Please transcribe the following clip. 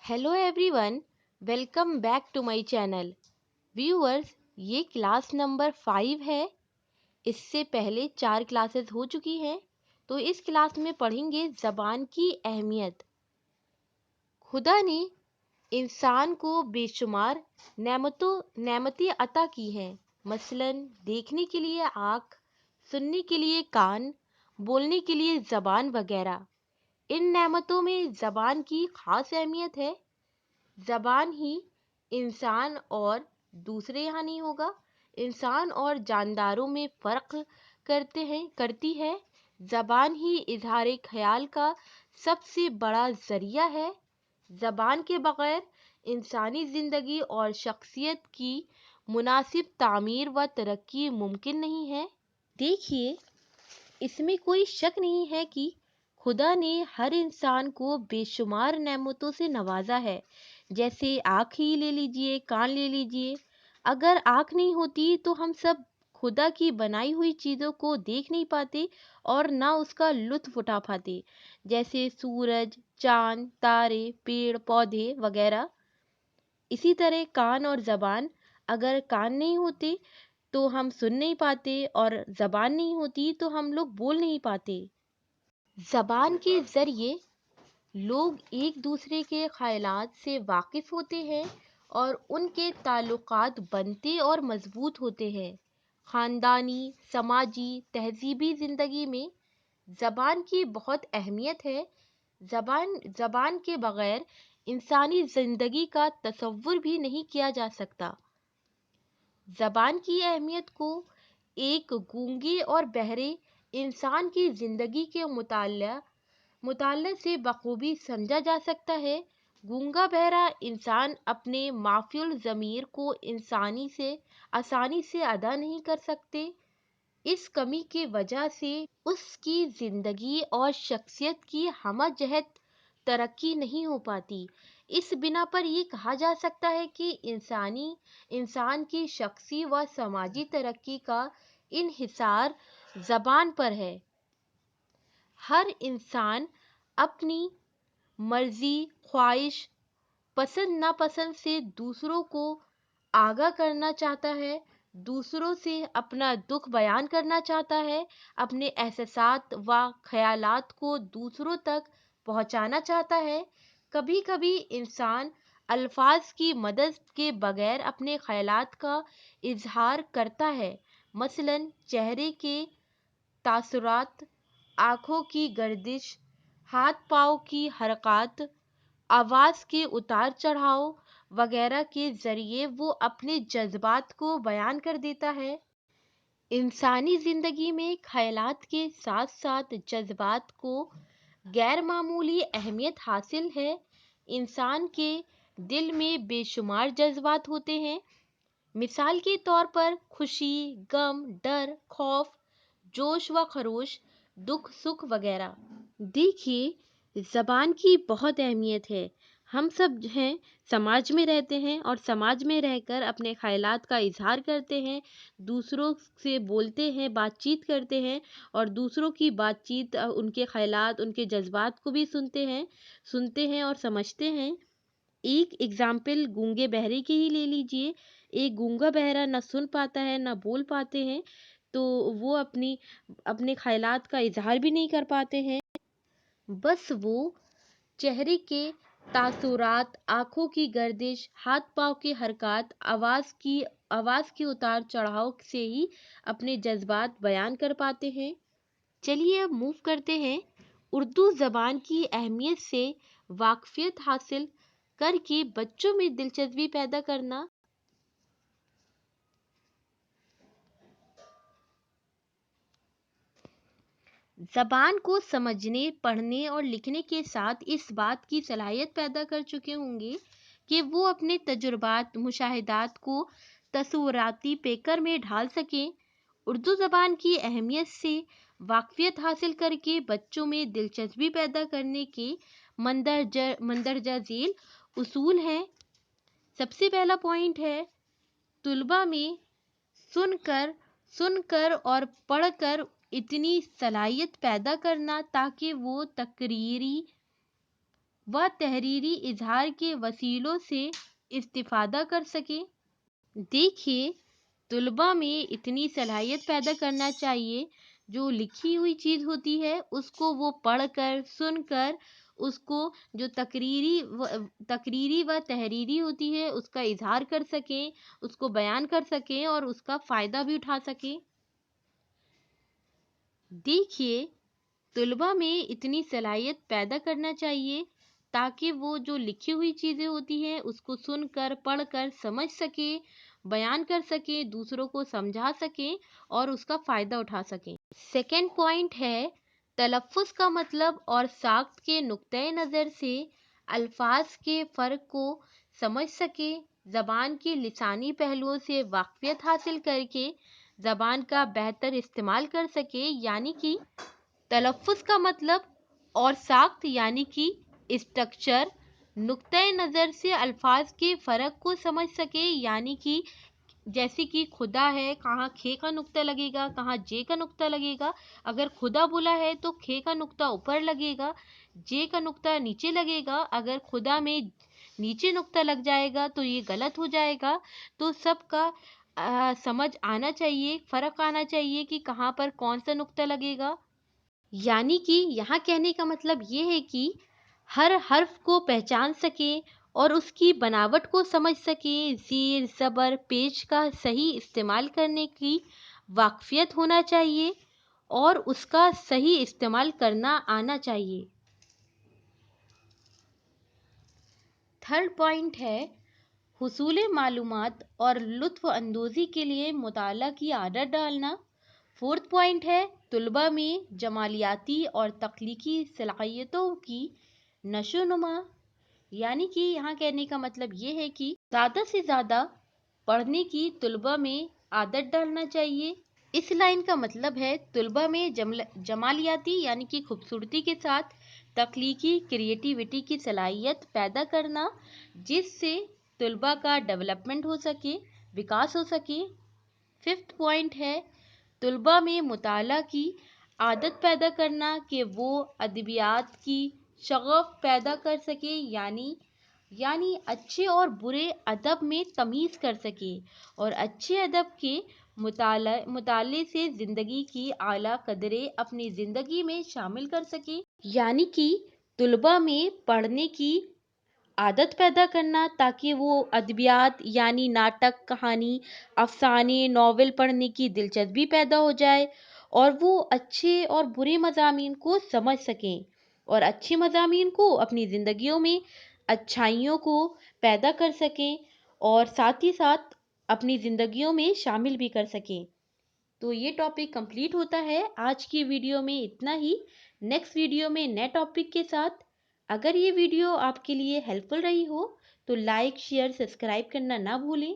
Hello everyone, welcome back to my channel. Viewers, ये class number 5 है। इससे पहले 4 क्लासेस हो चुकी हैं। तो इस क्लास में पढ़ेंगे ज़बान की अहमियत। खुदा ने इंसान को बेशुमार नेमतें अता की हैं। मसलन देखने के लिए आँख, सुनने के लिए कान, बोलने के लिए ज़बान वगैरह। इन नेमतों में ज़बान की खास अहमियत है। ज़बान ही इंसान और दूसरे यहाँ नहीं होगा, इंसान और जानदारों में फ़र्क करती है। ज़बान ही इजहार ख्याल का सबसे बड़ा ज़रिया है। ज़बान के बगैर इंसानी ज़िंदगी और शख्सियत की मुनासिब तामीर व तरक्की मुमकिन नहीं है। देखिए, इसमें कोई शक नहीं है कि खुदा ने हर इंसान को बेशुमार नेमतों से नवाजा है। जैसे आँख ही ले लीजिए, कान ले लीजिए। अगर आँख नहीं होती तो हम सब खुदा की बनाई हुई चीज़ों को देख नहीं पाते और ना उसका लुत्फ उठा पाते, जैसे सूरज, चांद, तारे, पेड़ पौधे वगैरह। इसी तरह कान और ज़बान, अगर कान नहीं होते तो हम सुन नहीं पाते और ज़बान नहीं होती तो हम लोग बोल नहीं पाते। ज़बान के ज़रिए लोग एक दूसरे के ख़यालात से वाकिफ़ होते हैं और उनके ताल्लुकात बनते और मज़बूत होते हैं। ख़ानदानी, समाजी, तहज़ीबी ज़िंदगी में ज़बान की बहुत अहमियत है। ज़बान के बग़ैर इंसानी ज़िंदगी का तसव्वुर भी नहीं किया जा सकता। ज़बान की अहमियत को एक गूंगे और बहरे इंसान की ज़िंदगी के मुताल्ले से बखूबी समझा जा सकता है। गूंगा बहरा इंसान अपने माफ़िल ज़मीर को आसानी से अदा नहीं कर सकते। इस कमी की वजह से उसकी ज़िंदगी और शख्सियत की हमजहत तरक्की नहीं हो पाती। इस बिना पर ये कहा जा सकता है कि इंसान की शख्सी व समाजी तरक्की का इन्हिसार ज़बान पर है। हर इंसान अपनी मर्जी, ख्वाहिश, पसंद नापसंद से दूसरों को आगाह करना चाहता है, दूसरों से अपना दुख बयान करना चाहता है, अपने एहसासात व ख्यालात को दूसरों तक पहुंचाना चाहता है। कभी कभी इंसान अल्फाज की मदद के बगैर अपने ख्यालात का इजहार करता है। मसलन चेहरे के तासुरात, आँखों की गर्दिश, हाथ पाँव की हरकत, आवाज़ के उतार चढ़ाव वगैरह के ज़रिए वो अपने जज्बात को बयान कर देता है। इंसानी ज़िंदगी में ख्यालात के साथ साथ जज्बात को गैर मामूली अहमियत हासिल है। इंसान के दिल में बेशुमार जज्बात होते हैं। मिसाल के तौर पर खुशी, गम, डर, खौफ, जोश व खरोश, दुख, सुख वगैरह। देखिए, ज़बान की बहुत अहमियत है। हम सब हैं, समाज में रहते हैं और समाज में रहकर अपने ख़यालात का इज़हार करते हैं, दूसरों से बोलते हैं, बातचीत करते हैं और दूसरों की बातचीत, उनके ख़यालात, उनके जज्बात को भी सुनते हैं और समझते हैं। एक एग्जाम्पल गूंगे बहरे की ही ले लीजिए। एक गूंगा बहरा न सुन पाता है, न बोल पाते हैं, तो वो अपने ख़यालात का इज़हार भी नहीं कर पाते हैं। बस वो चेहरे के तासुरात, आँखों की गर्दिश, हाथ पाँव की हरकत, आवाज़ के उतार चढ़ाव से ही अपने जज्बात बयान कर पाते हैं। चलिए अब मूव करते हैं उर्दू ज़बान की अहमियत से वाकफियत हासिल करके बच्चों में दिलचस्पी पैदा करना। ज़बान को समझने, पढ़ने और लिखने के साथ इस बात की सलाहियत पैदा कर चुके होंगे कि वो अपने तजुर्बात, मुशाहिदात को तसव्वुराती पैकर में ढाल सकें। उर्दू ज़बान की अहमियत से वाकफियत हासिल करके बच्चों में दिलचस्पी पैदा करने के मंदरजा झेल उसूल हैं। सबसे पहला पॉइंट है, तुलबा में सुनकर सुनकर और पढ़कर इतनी सलाहियत पैदा करना ताकि वो व तहरीरी इजहार के वसीलों से इस्तिफादा कर सकें। देखिए, तुलबा में इतनी सलाहियत पैदा करना चाहिए, जो लिखी हुई चीज़ होती है उसको वो पढ़कर, सुनकर, उसको जो तकरीरी व तहरीरी होती है उसका इजहार कर सकें, उसको बयान कर सकें और उसका फ़ायदा भी उठा सकें। देखिए, तुलबा में इतनी सलाहियत पैदा करना चाहिए ताकि वो जो लिखी हुई चीज़ें होती हैं उसको सुनकर, पढ़कर समझ सके, बयान कर सके, दूसरों को समझा सके और उसका फ़ायदा उठा सकें। सेकंड पॉइंट है, तलफ़्फ़ुज़ का मतलब और साख्त के नुक्ते नज़र से अल्फाज के फ़र्क को समझ सके, ज़बान के लिसानी पहलुओं से वाक़फ़ियत हासिल करके ज़बान का बेहतर इस्तेमाल कर सके। यानी कि तलफ़्फ़ुज़ का मतलब और साख्त यानी कि स्ट्रक्चर, नुक्ते नज़र से अल्फाज के फ़र्क को समझ सके। यानी कि जैसे कि खुदा है, कहाँ खे का नुक्ता लगेगा, कहाँ जे का नुक्ता लगेगा। अगर खुदा बोला है तो खे का नुक्ता ऊपर लगेगा, जे का नुक्ता नीचे लगेगा। अगर खुदा में नीचे नुक्ता लग जाएगा तो ये गलत हो जाएगा। तो सबका समझ आना चाहिए, फ़र्क आना चाहिए कि कहाँ पर कौन सा नुक्ता लगेगा। यानी कि यहाँ कहने का मतलब ये है कि हर हर्फ को पहचान सकें और उसकी बनावट को समझ सकें, ज़ेर, ज़बर, पेश का सही इस्तेमाल करने की वाक़फ़ियत होना चाहिए और उसका सही इस्तेमाल करना आना चाहिए। थर्ड पॉइंट है, हुसूल मालूमात और लुत्फ़ अंदोज़ी के लिए मुताला की आदत डालना। फोर्थ पॉइंट है, तुलबा में जमालियाती और तख्लीकी सलाहियतों की नशोनुमा। यानी कि यहाँ कहने का मतलब ये है कि ज़्यादा से ज़्यादा पढ़ने की तुलबा में आदत डालना चाहिए। इस लाइन का मतलब है तुलबा में जमालियाती यानी कि खूबसूरती के साथ तख्लीकी क्रिएटिविटी की सलाहियत पैदा करना, जिससे तुलबा का डेवलपमेंट हो सके, विकास हो सके। फिफ्थ पॉइंट है, तुलबा में मुताला की आदत पैदा करना कि वो अदबियात की शगफ पैदा कर सके। यानी अच्छे और बुरे अदब में तमीज़ कर सके और अच्छे अदब के मुताले से ज़िंदगी की आला कदरें अपनी ज़िंदगी में शामिल कर सके। यानी कि तुलबा में पढ़ने की आदत पैदा करना ताकि वो अदबियात यानी नाटक, कहानी, अफ़साने, नॉवेल पढ़ने की दिलचस्पी पैदा हो जाए और वो अच्छे और बुरे मज़ामीन को समझ सकें और अच्छे मज़ामीन को अपनी ज़िंदगियों में अच्छाइयों को पैदा कर सकें और साथ ही साथ अपनी ज़िंदगियों में शामिल भी कर सकें। तो ये टॉपिक कंप्लीट होता है। आज की वीडियो में इतना ही। नेक्स्ट वीडियो में नए टॉपिक के साथ। अगर ये वीडियो आपके लिए हेल्पफुल रही हो तो लाइक, शेयर, सब्सक्राइब करना ना भूलें।